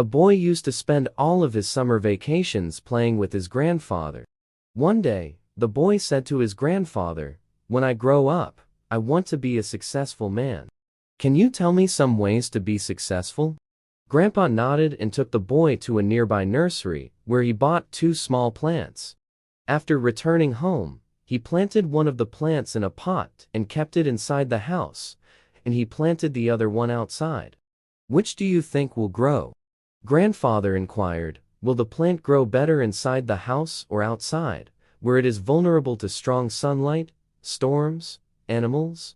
A boy used to spend all of his summer vacations playing with his grandfather. One day, the boy said to his grandfather, "When I grow up, I want to be a successful man. Can you tell me some ways to be successful?" Grandpa nodded and took the boy to a nearby nursery, where he bought 2 small plants. After returning home, he planted one of the plants in a pot and kept it inside the house, and he planted the other one outside. "Which do you think will grow?" Grandfather inquired. "Will the plant grow better inside the house or outside, where it is vulnerable to strong sunlight, storms, animals?"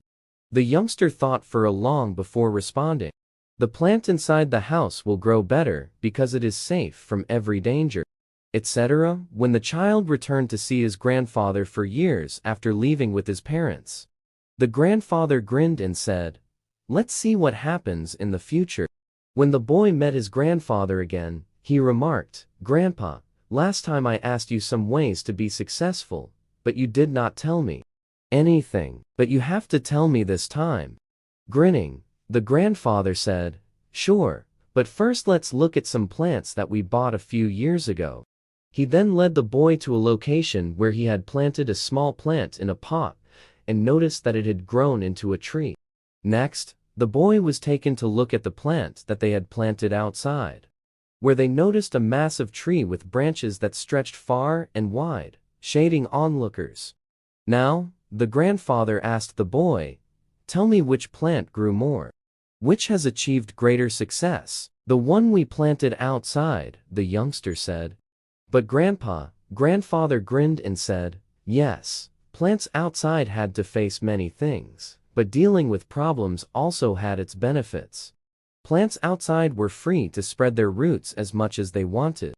The youngster thought for a long before responding. "The plant inside the house will grow better because it is safe from every danger," etc. When the child returned to see his grandfather for years after leaving with his parents, the grandfather grinned and said, "Let's see what happens in the future." When the boy met his grandfather again, he remarked, "Grandpa, last time I asked you some ways to be successful, but you did not tell me anything, but you have to tell me this time." Grinning, the grandfather said, "Sure, but first let's look at some plants that we bought a few years ago." He then led the boy to a location where he had planted a small plant in a pot and noticed that it had grown into a tree. Next, the boy was taken to look at the plant that they had planted outside, where they noticed a massive tree with branches that stretched far and wide, shading onlookers. Now, the grandfather asked the boy, "Tell me which plant grew more. Which has achieved greater success?" "The one we planted outside," the youngster said. "But grandfather grinned and said, "Yes, plants outside had to face many things, but dealing with problems also had its benefits. Plants outside were free to spread their roots as much as they wanted.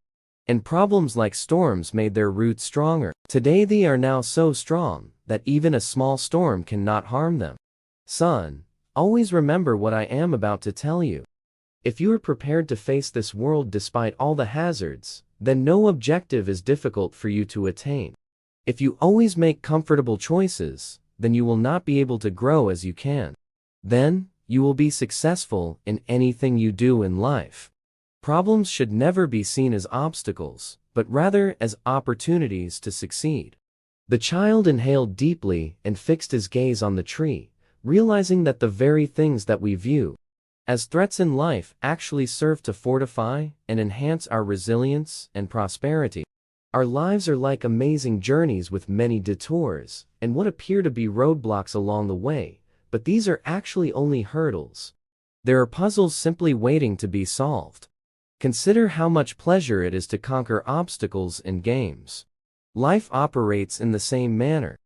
And problems like storms made their roots stronger. Today they are now so strong that even a small storm cannot harm them. Son, always remember what I am about to tell you. If you are prepared to face this world despite all the hazards, then no objective is difficult for you to attain. If you always make comfortable choices, then you will not be able to grow as you can. Then, you will be successful in anything you do in life. Problems should never be seen as obstacles, but rather as opportunities to succeed." The child inhaled deeply and fixed his gaze on the tree, realizing that the very things that we view as threats in life actually serve to fortify and enhance our resilience and prosperity. Our lives are like amazing journeys with many detours and what appear to be roadblocks along the way, but these are actually only hurdles. There are puzzles simply waiting to be solved. Consider how much pleasure it is to conquer obstacles in games. Life operates in the same manner.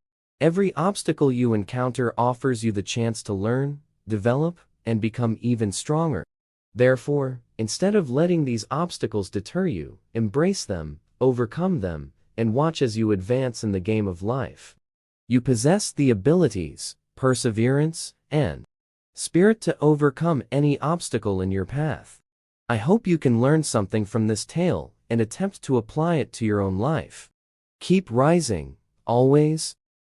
Every obstacle you encounter offers you the chance to learn, develop, and become even stronger. Therefore, instead of letting these obstacles deter you, embrace them, overcome them, and watch as you advance in the game of life. You possess the abilities, perseverance, and spirit to overcome any obstacle in your path. I hope you can learn something from this tale and attempt to apply it to your own life. Keep rising, always,